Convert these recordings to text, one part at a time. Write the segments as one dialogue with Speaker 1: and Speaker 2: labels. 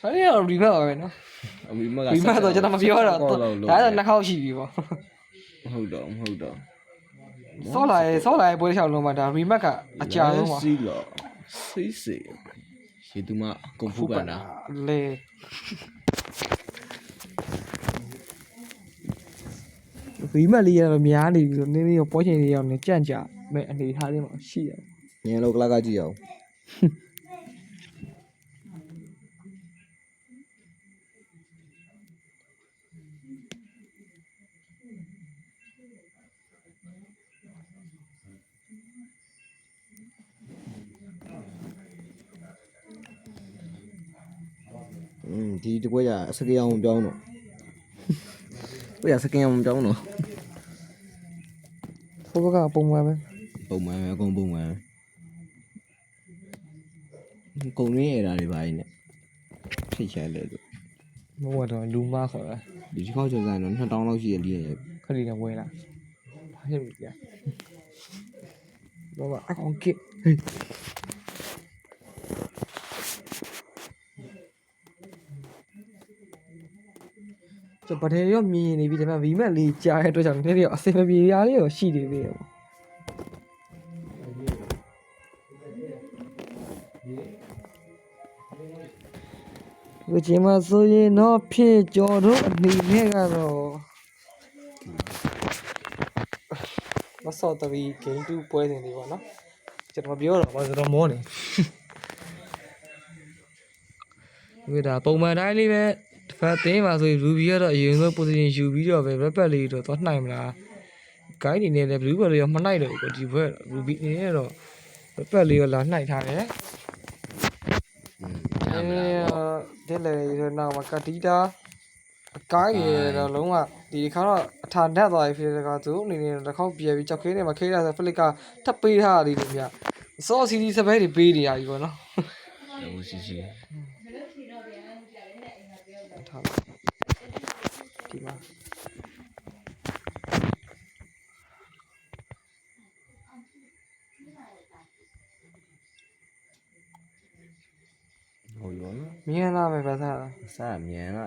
Speaker 1: အဲ့ဒါရီမတ်ပါပဲနော်ရီမတ်ဆိုကျွန်တော်မပြောတော့ဒါဆိုနှစ်ခေါက်ရှိပြီပေါ့
Speaker 2: ဟုတ်တော့
Speaker 1: ဆော့လာရဲ့ပွဲတစ်ချောင်းလုံးမှာဒါရီမတ်ကအကြာဆုံးပါ
Speaker 2: စီးလို့စီးစီရေသူမကွန်ဖူပန်တာ
Speaker 1: လေရီမတ်လေးရတော့များနေပြီဆိုနင်းလေးရောပွဲချိန်လေးရောနေကြန့်ကြမဲ့အနေထားလေးမှာရှိတယ်
Speaker 2: ညင်လို့ကလကကြည့်အောင်ဒီတကွက်ရစကေးအောင်ပြောင်းတော့ကိုရစကေးအောင်ပြောင်းတော့
Speaker 1: ဘိုးကပုံမှန်ပဲ
Speaker 2: အကုန်ပုံမှန်ကုန်ရင်းရတာတွေပါနေထိတ်ချဲလေလို့
Speaker 1: မဟုတ်တော့လူမခေါ်တာ
Speaker 2: ဒီခေါက်ကျော်ဆိုင်တော့2000လောက်ရှိရလေးရ
Speaker 1: ခရီးနဲ့ဝဲလာဘာဖြစ်လို့လဲတော့အကောင်ကဟေးပထမရောမြင်နေပြီဒါပေမဲ့ဗီမက်လေးကြားတဲ့အတွက်ကြောင့်နည်းနည်းအစင်မပြေရလေးရောရှိနေသေးတယ်ဒီချိန်မှာဆိုရင်တော့ဖြစ်ကြော်တို့အနေနဲ့ကတော့မစော်တရီ game 2ပွဲစဉ်လေးပေါ့နော်ကျွန်တော်ပြောတော့ဘာဆိုတော့မောနေဒီဒါပုံမှန်တိုင်းလေးပဲတစ်ဖက်သိမ်းပါဆိုရင် Ruby ကတော့အရင်ဆုံး position ယူပြီးတော့ပဲ repet လေးတော့သွားနိုင်မလား guide နေနဲ့ blue ball လေးရောမနိုင်တော့ဘူးဒီဘက် Ruby နေနဲ့တော့ repet လေးရောလာနိုင်ထားတယ်ဒီလေဒီနောက်မှာကတီတာအကိုင်းရတော့လုံးဝဒီခါတော့အထာနဲ့သွားပြီဖြစ်တဲ့ကသူအနေနဲ့တစ်ခေါက်ပြေပြီးကြောက်ခဲနေမှာခဲတာဆိုဖလစ်ကထပ်ပေးထားတယ်ဗျစောစီစီစပယ်တွေပေးနေရပြီပေါ့နော်
Speaker 2: ဟုတ်စီစီ
Speaker 1: ထားဒီမှာ
Speaker 2: ဟုတ်ရော
Speaker 1: မြင်လာမယ်ပါစား
Speaker 2: စားမြန်လာ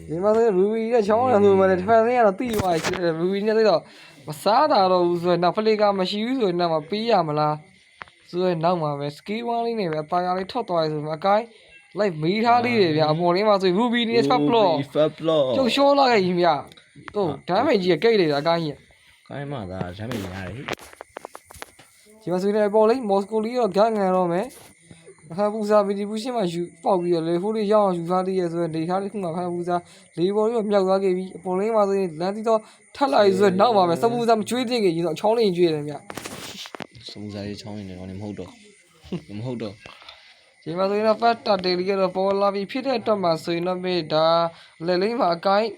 Speaker 1: ဒီမှာဆို Ruby နဲ့ချောင်းရဆိုမှလည်းတစ်ဖက်ဆင်းကတော့တိသွားပြီ Ruby နဲ့တော့မစားတာတော့ဘူးဆိုရင်နောက်ဖလစ်ကမရှိဘူးဆိုရင်တော့မပေးရမလားဆိုရင်နောက်မှာပဲ skill 1လေးနဲ့ပဲတာယာလေးထောက်သွားရဆိုမှအကိုင်းလိုက်မေးထားလေးတွေဗျအပေါ်လေးမှာဆို Ruby နဲ့ fat block ကျုပ်ရှောလာခဲ့ရင်ဗျတော့ damage ကြီးကိတ်နေတာအကိုင်းကြီး
Speaker 2: ကိုင်းမှာဒါ damage ရတယ်
Speaker 1: ဒီမှာဆိုရင်ပေါ်လေး Moscow လေးတော့ဂတ်ငန်တော့မယ်ဖန်ပူစာဗီဒီပူရှင်းမှာယူပေါက်ပြီးတော့လေဖိုးလေးရောက်အောင်ယူစားသေးရဆိုရင်ဒေတာလေးခုမှဖန်ပူစာလေးပေါ်လေးမြောက်သွားခဲ့ပြီးအပေါ်လေးမှာဆိုရင်လမ်းတီတော့ထပ်လိုက်ဆိုတော့နောက်မှာပဲစပူစာမကျွေးသိခင်ကြီးတော့ချောင်းလေးကျွေးတယ်ဗျ
Speaker 2: စပူစာရေးချောင်းနေတယ်မဟုတ်တော့
Speaker 1: ဒီမှာဆိုရင်တော့ဖတ်တာတေလီကတော့ပေါ်လာပြီးဖြစ်တဲ့အတွက်မှာဆိုရင်တော့ဒါလက်လေးမှာအကိုင်း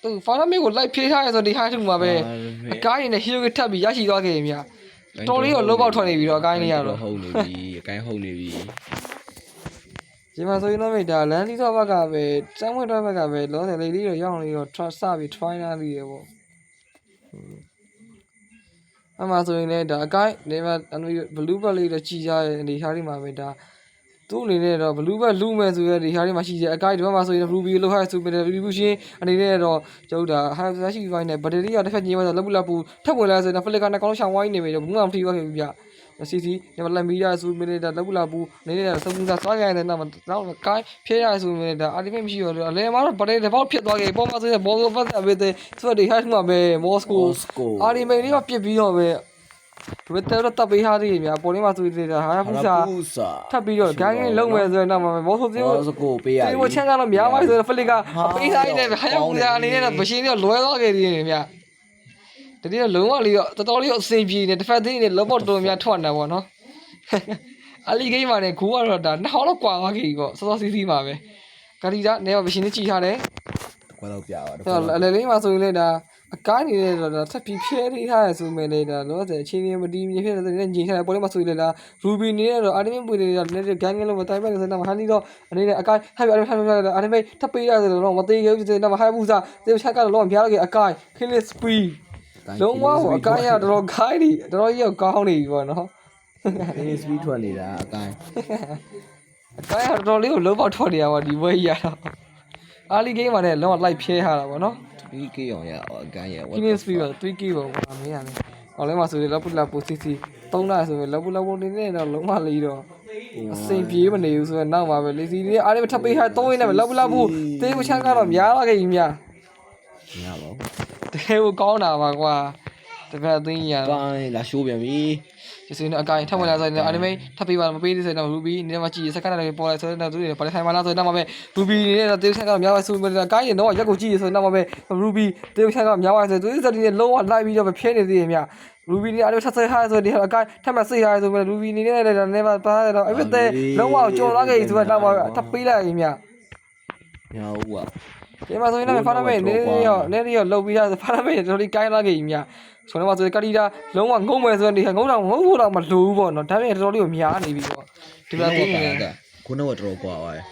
Speaker 1: သူဖာနာမီကိုလိုက်ဖြေးထားရဆိုဒီဟာထုမှာပဲအကိုင်းနဲ့ဟီယိုကထပ်ပြီးရရှိသွားခဲ့ရင်ဗျတော်လေးကိုလောပေါက်ထွက်နေပြီးတော့အကိုင်းလေးရတော့
Speaker 2: ဟုတ်နေပြီအကိုင်းဟုတ်နေပြီ
Speaker 1: ဒီမှာဆိုရင်တော့ဒါလန်တီတော့ဘက်ကပဲစမ်းဝဲတော့ဘက်ကပဲလောဆယ်လေးတော့ရောက်နေတော့ trust စပြီး try လာပြီးရပေါ့အမှဆိုရင်လည်းဒါအကိုင်းနေမှာblue ball လေးတော့ကြည်ကြရဲ့အနေထားလေးမှာပဲဒါသူ့အနေနဲ့တော့ blue ball လူမဲ့ဆိုရတဲ့ဒီဟာလေးမှာရှိတယ်အကိုင်းဒီဘက်မှာဆိုရင် ruby လောက်ဟာဆိုပြီး revolution အနေနဲ့တော့ကျုပ်ဒါ high flash ရှိပိုင်းနဲ့ battery ကတစ်ဖက်ညင်းသွားတော့လက်ပူထပ်ဝင်လာဆိုရင် flicker နဲ့ကောင်းရှောင်းဝိုင်းနေပြီတော့ဘူးမှမထိသွားခဲ့ဘူးဗျစီစီဒီမှာလက်မီးရဆိုမိနေတာလက်ပူလာပူနေနေတာစပူစာစားကြတဲ့နောက်မှာတော့ကိုင်းဖြဲရဆိုမိနေတာအာတိမတ်မရှိတော့အလဲမှာတော့ဗတ်တယ်ဘောက်ဖြစ်သွားခဲ့ပေါ်မှာဆိုရင်ဘောကိုဖတ်တာပဲတဲ့ဆိုတော့ဒီဟတ်မှာပဲမော်စကိုအာဒီမိတ်လေးကပြစ်ပြီးတော့ပဲဘယ်တော့တပ်ပေးထားသေးများပေါ်လေးမှာဆိုနေတာဟာပူစာထပ်ပြီးတော့ဂိုင်းဂိုင်းလုံးမယ်ဆိုရင်နောက်မှာမော်စ
Speaker 2: ကိုပေးရ
Speaker 1: ဒီဝချန်ကတော့များပါဆိုတော့ဖလစ်ကအပေးစားနေတယ်ဟာပူစာအနေနဲ့မရှင်းတော့လွဲသွားခဲ့သေးတယ်ဗျတတိယလုံးဝလေးတော့တော်တော်လေးအဆင်ပြေနေတစ်ဖက်သေးနေလောဘော့တော်များထွက်နေပါတော့အလီဂိမ်းမှာလည်းဂိုးကတော့ဒါနှစ်ဟောင်းတော့ကွာသွားခဲ့ပြီပေါ့စောစောစီးစီးပါပဲဂါဒီကနေမရှင်နဲ့ကြည့်ထားတယ်
Speaker 2: ကွာတော့ပြပါ
Speaker 1: တော့အလေလေးမှာဆိုရင်လည်းဒါအကိုင်းနေတဲ့တော့ထပ်ပြီးဖြဲသေးထားရဆိုမဲ့လေဒါလောဆယ်အချင်းချင်းမတီးမြဖြစ်တဲ့ညင်ထားတယ်ပေါ်လေးမှာဆိုရင်လည်းဒါရူဘီနေတော့အာဒီမင်ပွေနေတာလည်းဂန်ဂန်လုံးမတိုင်းပဲဆိုတော့ဟန်ဒီတော့အနေနဲ့အကိုင်းဟဲ့အာဒီမင်ထပ်ပေးရဆိုတော့မသေးဘူးဆိုတော့ဟိုင်ဘူးစားတေချက်ကတော့လောဖျားလိုက်အကိုင်းခင်းလေးစပီလုံးဝအကိုင်းရတော်ခိုင်းနေတော်ကြီးကောင်းနေပြီပေါ့နော်
Speaker 2: အေးစပီးထွက်နေတာအကိုင်း
Speaker 1: အကိုင်းတော်လေးကိုလုံးပေါက်ထွက်နေရပါဒီဘွဲကြီးရတော့အားလီဂိမ်းမှာလည်းလုံးဝလိုက်ဖြဲထားတာပေါ့နော်
Speaker 2: ဒီကေအောင်ရအကန်ရ
Speaker 1: Killing speed တော့ 3k ပေါ့ကွာမင်းရတယ်။အော်လဲမှာဆိုရင်လက်ပူလာပူစီစီ3နာဆိုရင်လက်ပူလာပူနေနေတော့လုံးဝလေးတော့အစိမ်ပြေးမနေဘူးဆိုတော့နောက်မှာပဲလေစီလေးအားလေးထပ်ပေးထား3ရင်းနဲ့ပဲလက်ပူလာပူတေးမချမ်းကတော့များလာခဲ့ကြီးများ
Speaker 2: ညပါဘူး
Speaker 1: တကယ်ကိုကောင်းတာပါကွာတပတ်အသိညာ
Speaker 2: ကန်လာရှိုးပြန်ပြီ
Speaker 1: ဒီဆိုရင်အကိုင်းထပ်ဝင်လာဆိုရင်အာနီမေထပ်ပေးပါမပေးသေးဆိုတော့ Ruby နေမှာကြည့်စက္ကန့်လည်းပေါ်လာဆိုတော့သူတွေပါထိုင်မလားဆိုတော့နောက်မှာပဲ Ruby နဲ့တေးချမ်းကတော့များပါဆိုတော့ကိုင်းရင်တော့ရက်ကိုကြည့်ဆိုတော့နောက်မှာပဲ Ruby တေးချမ်းကတော့များပါဆိုတော့သူစက်တီနဲ့လုံးဝလိုက်ပြီးတော့ဖြဲနေသေးတယ်များ Ruby နေအားလုံးထပ်ဆက်ထားဆိုတော့ဒီအကိုင်းထပ်မစိတ်ထားဆိုတော့ Ruby နေနဲ့လည်းနေပါပါတော့အဲ့ဒါလုံးဝကြော်လာခဲ့ဆိုတော့နောက်မှာထပ်ပေးလိုက်ရင်များ
Speaker 2: ညဟုတ်ပါ
Speaker 1: ဒီမှာဆိုရင်လည်းဖာနာမေနေရောလှုပ်ပြီးသားဆိုဖာနာမေတော်တော်ကိုင်းလာခဲ့ကြီးများဆိုတော့မှဆိုကတီတာလုံးဝငုံမယ်ဆိုရင်ဒီငုံတော့ငုံဖို့တော့မလိုဘူးပေါ့နော်ဒါပေမဲ့တော်တော်လေးကိုများနေပြီပေါ့ဒီမှာသိနေတယ်
Speaker 2: ခုနကတော်ကွာသွားတယ်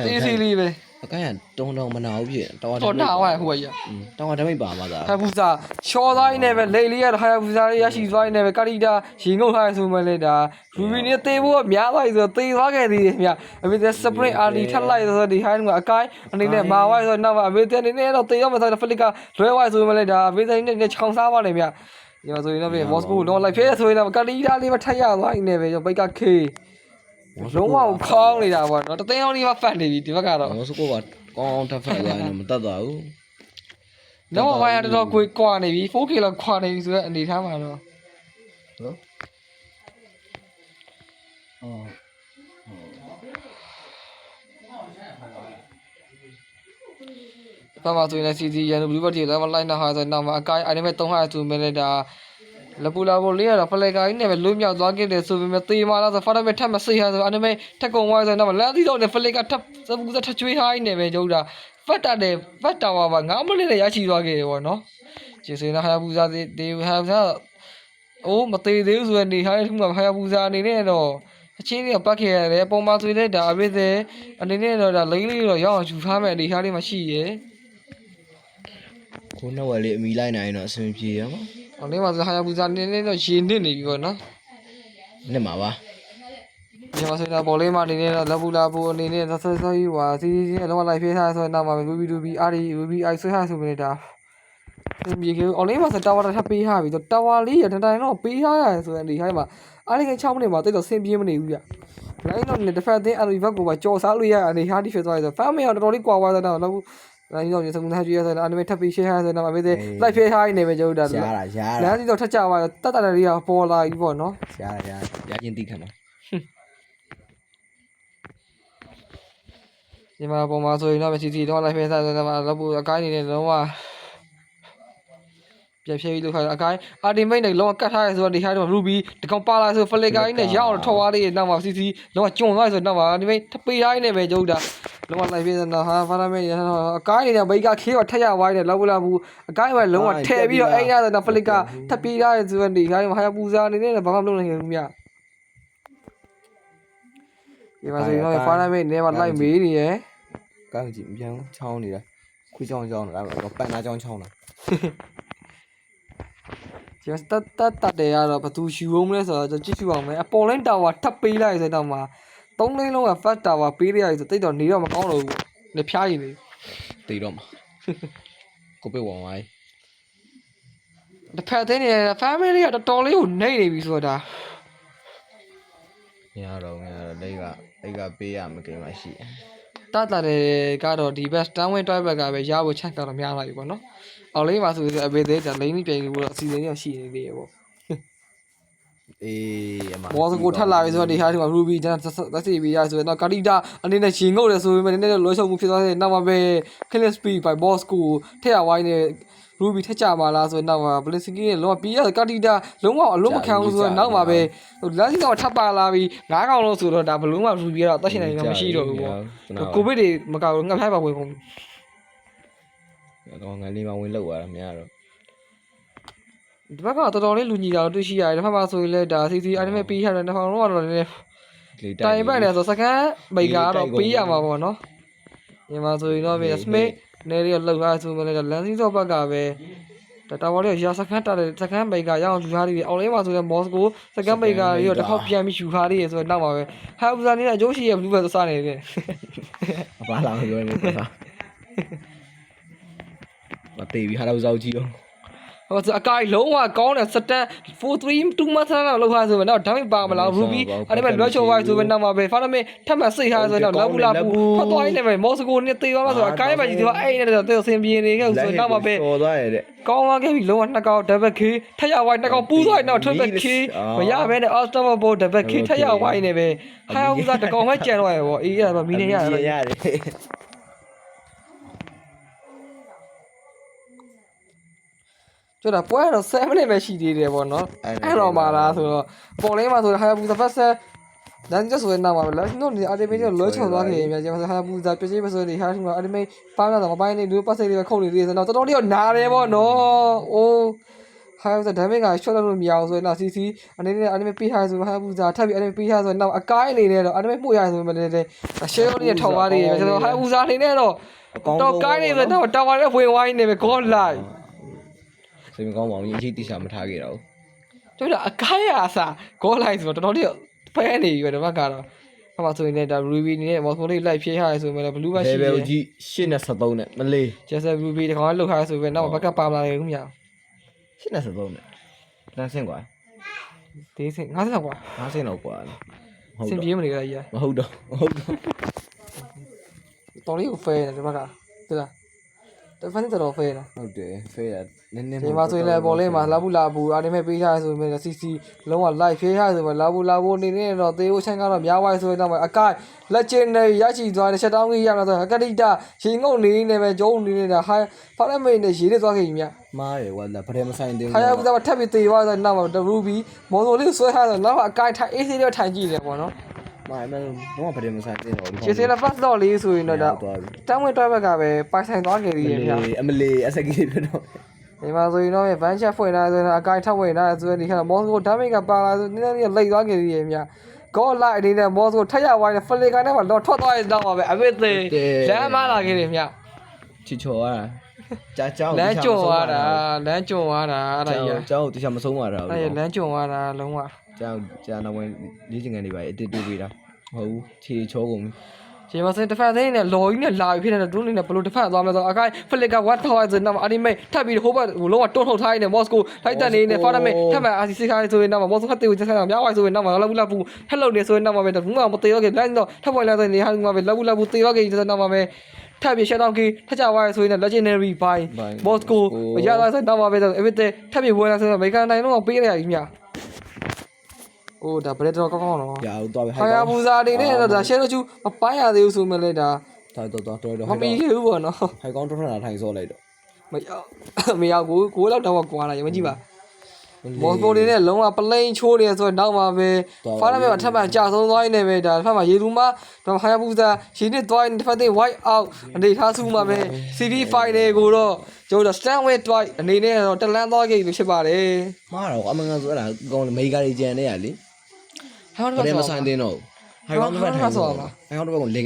Speaker 1: တေးစီလေးပဲ
Speaker 2: အကန်ရတုံတုံမနာဘူးဖြစ်တော်
Speaker 1: တော်တာဝါဟိုကြီး
Speaker 2: တောင်းတမိတ်ပါမှာသာ
Speaker 1: ဟာဘူးစာချောသားကြီးနဲ့ပဲလေလေးရဟာဘူးစာရရှိသွားနေပဲကတီတာရေငုံထားဆိုမှလည်းဒါရူဘီနဲ့တေးဖို့များသွားပြီဆိုတေးသွားခဲ့သေးတယ်ခင်ဗျအမေစပရစ်အာလီထက်လိုက်ဆိုဒီဟိုင်းကအကိုင်းအနေနဲ့မာဝိုင်းဆိုနောက်မှာအမေတဲ့အနေနဲ့တော့တေးရောမဆိုဖလစ်ကလွဲဝိုင်းဆိုမှလည်းဒါအမေတဲ့နဲ့ချောင်းစားပါလေဗျဒီမှာဆိုရင်တော့မော်စကိုတော့လိုက်ဖဲဆိုရင်တော့ကတီတာလေးမထက်ရသွားနေပဲဘိတ်ကခေးလုံးဝခေါင်းနေတာပေါ့နော်တသိန်းအောင်လေးမှဖတ်နေပြီဒီဘက်ကတော့
Speaker 2: မော်စကိုကကောင်းထပ်ဖက်သွားရင်မတတ်သွားဘူး
Speaker 1: တော့ဘာရတော့ကိုကွာနေပြီ 4K လောက်ခွာနေပြီဆိုတော့အနေထားမှာတော့
Speaker 2: နော်အော်
Speaker 1: ဘာမှဆိုရင်လည်း CC ရန်ဘလူးဘတ်တီလည်းမလိုက်နိုင်ဟာဆိုတော့မှအကိုင်းအိုင်နမ3ဟာဆိုမဲ့လည်းဒါလပူလာဘောလေးရတော့ဖလက်ကိုင်းနဲ့ပဲလွတ်မြောက်သွားခဲ့တယ်ဆိုပေမဲ့တေးမာလာဆိုဖာဒမဲထပ်မစိတ်ဟာဆိုအိုင်နမထက်ကုံဝိုင်းဆိုတော့လမ်းသီးတော့ဖလက်ကထပ်စပူစထချွေးဟိုင်းနေပဲကျုပ်တာဖတ်တာတယ်ဖတ်တာပါ9မိနစ်နဲ့ရရှိသွားခဲ့တယ်ပေါ့နော်ကျေစင်ဟာပူဇာတေးဟာပူဇာအိုးမသေးသေးဘူးဆိုတော့နေဟာထုံးမှာဟာပူဇာအနေနဲ့တော့အချင်းလေးပတ်ခဲ့ရတယ်ပုံမှန်ဆိုတဲ့ဒါအပိသေးအနေနဲ့တော့ဒါလိမ့်လေးတော့ရောက်အောင်ယူထားမယ်အနေထားလေးမှရှိရယ်
Speaker 2: ခုနကလေးအမီလိုက်နိုင်တော့အဆင်ပြေရမှာ
Speaker 1: ။အော်နေမှာဆိုဟာယာဘူဇာနင်းနေတော့ရေနစ်နေပြီပေါ့နော်
Speaker 2: နဲ့မှာပါ
Speaker 1: ။ဒီမှာဆိုတော့ဘောလေးမနေနေတော့လက်ဘူလာဘူအနေနဲ့ဆက်ဆက်ကြီးဟွာစီစီချင်းအလုံးလိုက်ဖေးထားဆိုတော့နောက်မှာရူဘီအာရီရူဘီအိုက်ဆွဲထားဆိုနေတာ။ဒီမြေကြီးအော်လေးမှာဆိုတာဝါတစ်ထပ်ပေးထားပြီတော့တာဝါလေးရတတိုင်းတော့ပေးထားရတယ်ဆိုရင်ဒီဟိုင်းမှာအားလေးက6မိနစ်မှာတိတ်တော့ဆင်းပြေးမနေဘူးဗျ။လိုင်းတော့တစ်ဖက်သိန်းအရီဘက်ကိုပါကြော်စားလို့ရအနေဟာဒီဖြစ်သွားရဆိုဖမ်းမေတော့တော်တော်လေးကွာသွားတော့လောက်လာကြီးတော့ဒီစကုန်းသားကြီးရဆိုတော့အနိမေထပ်ပြီးရှေ့ဟာဆိုတော့အမေသေးလိုက်ဖေးထားနေပဲကျုပ်တာ
Speaker 2: ရှားတာရှား
Speaker 1: လ
Speaker 2: တာ
Speaker 1: မ်းစီတော့ထက်ကြသွားတတ်တတ်လေးကပေါ်လာပြီပေါ့နော်
Speaker 2: ရှားတာရချင်းတိခံမှာ
Speaker 1: ဒီမှာပုံမှာဆိုရင်တော့စီတော့လိုက်ဖေးစားဆိုတော့လောက်ဖို့အကိုင်းနေတယ်လုံးဝပြည့်ဖြည့်ပြီးလို့ခါအကိုင်းအာတီမိတ်နဲ့လုံးဝကတ်ထားရဆိုတော့ဒီဟာတော့ရူဘီဒီကောင်ပါလာဆိုဖလက်ကိုင်းနဲ့ရောက်တော့ထော်သွားလေးနောက်မှာစီလုံးဝကျွံသွားဆိုတော့နောက်မှာဒီမိတ်ထပေးတိုင်းနဲ့ပဲကျုပ်တာလုံးဝလိုက်ဖေးစားတော့ဟာဖာရမဲအကိုင်းနေဘိတ်ကခေးတော့ထက်ရဝိုင်းတယ်လောက်လာဘူးအကိုင်းပဲလုံးဝထဲပြီးတော့အဲ့ရဆိုတော့ဖလက်ကထပ်ပေးထားရဆိုတော့ဒီဟာဟာပူဇာနေနဲ့ဘာမှမလုပ်နိုင်ဘူးမြဒီမှာဆိုရင်တော့ဖာရမဲနေမှာလိုက်မေးနေရယ်
Speaker 2: ကောင်းကြည့်မပြောင်းချောင်းနေတာခွေးချောင်းနေတာတော့ပန်နာချောင်းချောင်းတာ
Speaker 1: ကျစတတ်တယ်ရတော့ဘသူရှူအောင်လဲဆိုတော့ကြည့်ရှူအောင်မယ်အပေါ်လိုင်းတာဝါထပ်ပေးလိုက်ဆိုတော့မှ3လိန်းလုံးက fast tower ပေးရရဆိုတိတ်တော့နေတော့မကောင်းတော့ဘူးလေဖျားရည်နေ
Speaker 2: တေးတော့မှာကိုပဲဝအောင်ဝိုင်း
Speaker 1: တစ်ဖက်သေးနေ family ကတော်တော်လေးကိုနှိမ့်နေပြီဆိုတာ
Speaker 2: ညတော့လိကပေးရမကိန်းမရှိ
Speaker 1: တတ်တယ်ကတော့ဒီ best down win drive ကပဲရဖို့ chance ကတော့များလာပြီပေါ့နော်အော်လေးပါဆိုရင်အဘေသေးလိမ့်ပြိုင်လို့တော့အစီအစဉ်ကြီးရှိနေသေးရပေါ့
Speaker 2: အေးအမ
Speaker 1: ဘောစကိုထက်လာပြီဆိုတော့ဒီဟာဒီမှာ Ruby ကျန်သက်စီပြီးရဆိုတော့ကာတီတာအနေနဲ့ရှင်ငုတ်တယ်ဆိုပေမဲ့နည်းနည်းလောရှုံမှုဖြစ်သွားတဲ့နောက်မှာပဲ Killing Speed by Boss ကိုထက်ရဝိုင်းနဲ့ Ruby ထက်ကြပါလားဆိုတော့နောက်မှာ Blitzkrieg နဲ့လုံးဝပြီးရကာတီတာလုံးဝအလုံးမခံဘူးဆိုတော့နောက်မှာပဲလမ်းစီတော့ထပ်ပါလာပြီး9កောင်လုံးဆိုတော့ဒါဘလုံးမှာ Ruby ကတော့အသက်ရှင်နေမှာမရှိတော့ဘူးပေါ့ကိုဗစ်တွေမကောက်ငှက်ဖိုက်ပါဝင်ကုန်
Speaker 2: တော့ငါလေးမဝင်လောက်ရတာများတော့
Speaker 1: ဒီဘက်ကတော်တော်လေးလူညီတာတွေ့ရှိရတယ်တစ်ဖက်မှာဆိုရင်လည်းဒါ CC anime ပေးရတယ်တစ်ဖက်လုံးကတော့လည်းတိုင်ပတ်နေဆိုစကန်မိတ်ကတော့ပေးရမှာပေါ့နော်ဒီမှာဆိုရင်တော့ပြ Smith နေရလောက်ထားဆိုမှလည်းလမ်းစီတော့ဘက်ကပဲ တာဝါလေးရာစကန်တာစကန်မိတ်ကရအောင်ယူထားသေးတယ်အော်လေးမှာဆိုရင်မော်စကိုစကန်မိတ်ကရောတစ်ခေါက်ပြန်ပြီးယူထားသေးတယ်ဆိုတော့နောက်ပါပဲဟာဘူဇာနေတဲ့အကျိုးရှိရဲ့ဘလူးဘယ်စနေတယ်
Speaker 2: ဘာလာမပြောနေကွာမတေးပြီးဟာတော့ဇောက်ကြီးရော
Speaker 1: ဟိုအကိုင်လုံးဝကောင်းတယ်စတန်4-3-2 မှဆန်းတော့လောက်ထားဆိုတော့ဒါမှမပါမလား Ruby အဲ့ဒါပဲလွှဲချုံဝိုင်းဆိုပဲနောက်မှာပဲ Farame ထပ်မစိတ်ထားဆိုတော့လောက်ဘူးလောက်ဘူးဖတ်သွားရင်းနဲ့ပဲမော်စကိုနဲ့တေးသွားမှဆိုတော့အကိုင်ပဲကြီးဒီကအဲ့နဲ့တော့တေးဆင်ပြေနေခဲ့ဆိုတော့နောက်မှာပဲ
Speaker 2: တော်သွားရဲ့တဲ့
Speaker 1: ကောင်းသွားခဲ့ပြီလုံးဝနှစ်ကောင် double K ထက်ရဝိုင်းနှစ်ကောင်ပူးသွားရင်တော့ triple K မရဘဲနဲ့ unstoppable double K ထက်ရဝိုင်းနေပဲဟာဥစားတကောင်ပဲကြံတော့ရပေါ့အေးအဲ့ဒါမီးနေရတယ်
Speaker 2: ရတယ်
Speaker 1: ကျွန်တော်ပွဲတော့7 minute ပဲရှိသေးတယ်ပေါ့နော်အဲ့တော့မှလားဆိုတော့ပေါ်လေးမှာဆိုတော့ဟာဘူးတစ်ဖက်ဆက်လမ်းကျဆိုရင်နောက်မှာလက်နော်ဒီအာတီမီကိုလွှဲချုံသွားခဲ့ရင်ပြန်ကျမဟာဘူးစားပြည့်ပြည့်မဆိုဒီဟာဒီမှာအာတီမီပါလာတော့မပိုင်းနေလူပတ်စိတ်လေးပဲခုတ်နေသေးတယ်ဆိုတော့တော်တော်လေးတော့နားတယ်ပေါ့နော်အိုးဟာဘူးစားဒမ်မစ်ကရှော့လို့မရအောင်ဆိုရင်တော့ CC အနေနဲ့အာတီမီပေးထားဆိုတော့ဟာဘူးစားထပ်ပြီးအာတီမီပေးထားဆိုတော့နောက်အကိုင်းအနေနဲ့တော့အာတီမီပို့ရဆိုမှလည်းရှယ်ရောလေးထောက်သွားသေးတယ်ဆိုတော့ဟာဘူးစားအနေနဲ့တော့တော့ကိုင်းနေဆိုတော့တာဝါနဲ့ဝင်ဝိုင်းနေပဲ God live
Speaker 2: စိတ်မကောင်းပါဘူးရင်ရှိတိကျမထားခဲ့တော့
Speaker 1: ကျွန်တော်အကိုင်းအစား God live ဆိုတော့တော်တော်လေးဖဲနေပြီပဲဒီဘက်ကတော့ဟောမှာဆိုရင်လည်းဒါ Ruby နဲ့မော်စကိုလေးလိုက်ဖြည့်ထားရဆိုမှလည်း Blue ဘက်ရှိတယ်
Speaker 2: level ကြီး873နဲ့မလေး
Speaker 1: Jesse Ruby တကောင်လောက်ထားရဆိုပဲနောက်ဘက်ကပါမလာဘူးမြာ
Speaker 2: 873နဲ့တန်းဆင်းကွာ
Speaker 1: ဒေးစင်50လောက်ကွာ
Speaker 2: 50လောက်ကွာ
Speaker 1: စင်ပြေးမနေကြကြီး
Speaker 2: မဟုတ်တော့
Speaker 1: တော်လေးကိုဖဲနေဒီဘက်ကသိလားတဖန်တော်ဖဲနေ
Speaker 2: ဟုတ်တယ်ဖေးရနည်းနည်း
Speaker 1: ဒီမှာဆိုရင်လည်းပေါ်လေးမှာလာဘူးအာဒီမဲ့ပေးထားရဆိုရင် CC လုံးဝ live ဖြည့်ထားရဆိုရင်လာဘူးနေနေတော့သေဖို့ချင်းကတော့များဝိုင်းဆိုရင်တော့အကိုင် legendary ရရှိသွားတဲ့ချက်တောင်းကြီးရမှာဆိုအကတိတရေငုံနေနေပဲကျုံနေနေတာဟာဖားမိတ်နဲ့ရေးနေသွားခဲ့ပြီမြ
Speaker 2: မားတယ်ကွာဗရဲမဆိုင်သေးဘူး
Speaker 1: ဟာရဘူးတော့ထပ်ပြီးသေသွားဆိုနောက်မှာ Ruby မော်ဆိုလေးဆွဲထားဆိုနောက်အကိုင်ထိုင် AC တော့ထိုင်ကြည့်တယ်ပေါ့နော်
Speaker 2: မားမယ်တော့ဗရဲမဆိုင်သေးတော့
Speaker 1: ကျေစင်ဖတ်တော့လေးဆိုရင်တော့တန်းဝင်တွဲဘက်ကပဲပိုင်ဆိုင်သွားခဲ့သေးရဲ့ဗျာ
Speaker 2: အမလီအစကြီးပြတော့
Speaker 1: ဒီမှာဆိုရင်တော့ဗန်ချက်ဖွင့်လာဆိုရင်အကိုင်ထပ်ဝင်လာဆိုရင်ဒီခါမော်စကိုဒါမိတ်ကပါလာဆိုနည်းနည်းလေးလိတ်သွားခဲ့သေးရဲ့ဗျာကောလိုက်အနေနဲ့မော်စကိုထက်ရဝိုင်းနဲ့ဖလီကန်နဲ့မှတော့ထွက်သွားရင်တော့ပဲအဝိသေးလမ်းမလာခဲ့တယ်ဗျာ
Speaker 2: ချီချော်ရတာကြာ
Speaker 1: လမ်းကျွံသွားတာအဲ့ဒါကြီး
Speaker 2: ကျောင်းတရားမဆုံးပါတော့
Speaker 1: အဲ့လမ်းကျွံသွားတာလုံးဝ
Speaker 2: ကြာနောက်ဝင်လေးချင်ကန်တွေပါအတစ်တူပေးတာဟုတ်ဘူးခြေချောကုန်ပြီ
Speaker 1: ဒီမှာစတစ်ဖက်သိနေလော်ကြီးနဲ့လာပြီးဖြစ်နေတဲ့သူနေနဲ့ဘလို့တစ်ဖက်သွားမလဲဆိုအကိုင်ဖလစ်ကဝတ်ထောက်ရဆိုတော့အာဒီမိတ်ထပ်ပြီးဟိုဘက်လုံးဝတွန်းထုတ်ထားနေမော်စကိုလိုက်တက်နေနေဖာဒမိတ်ထပ်မှအာစီစီခိုင်းဆိုရင်တော့မော်စကိုတေးကိုချက်ဆက်များဝိုင်းဆိုရင်တော့လာဘူးဟဲ့လို့နေဆိုရင်တော့ပဲဘူးမှမတေးတော့ကေလမ်းတော့ထပ်ပေါ်လာဆိုနေဟာမှာပဲလာဘူးတေးတော့ကေဆိုတော့ပဲထပ်ပြီးရှက်တော့ကေထပ်ကြဝိုင်းဆိုရင် legendary by မော်စကိုရလာဆိုတော့ပဲ everything ထပ်ပြီးဝင်လာဆိုတော့မေကန်နိုင်တော့ပေးရရကြီးမြโอ้ဒါဘယ်တော့ကောင်းကောင်းတော့
Speaker 2: ရအောင်တော့ပဲ
Speaker 1: ဟာယာဘူဇာနေနဲ့တော့ဒါရှယ်လို့ချူမပိုင်းရသေးဘူးဆိုမှလည်းဒါ
Speaker 2: တော်
Speaker 1: မမီခဲ့ဘူးပေါ့နော်
Speaker 2: ဟိုက်ကောင်းတော်တာထိုင်စောလိုက်တော့
Speaker 1: မရောက်ကိုလောက်တော့ကွာလာရမကြည့်ပါမော်စကိုနေနဲ့လုံးဝပလိန်ချိုးနေဆိုတော့နောက်မှာပဲဖားရမဲ့ထပ်မှကြာဆုံးသွားနေပဲဒါဖက်မှာရေလူမတော့ဟာယာဘူဇာရေနစ်သွားနေတစ်ဖက်သိ white out အနေထားစုမှာပဲ CV5 တွေကိုတော့ကျွန်တော် stand with twice အနေနဲ့တော့တလန်းသွားခဲ့ပြီဖြစ်ပါတယ်
Speaker 2: မှားတော့အမှန်ကန်ဆိုအဲ့ဒါကောင်းမေဂါတွေကျန်နေရလေ
Speaker 1: ဟော
Speaker 2: ဗရဲမဆိုင်သေးတော့ဟိုက်ကောင်းတစ်ဖက်ထိုင်စောဟိုက်ကောင်းတစ်ဖက်ကိုလေ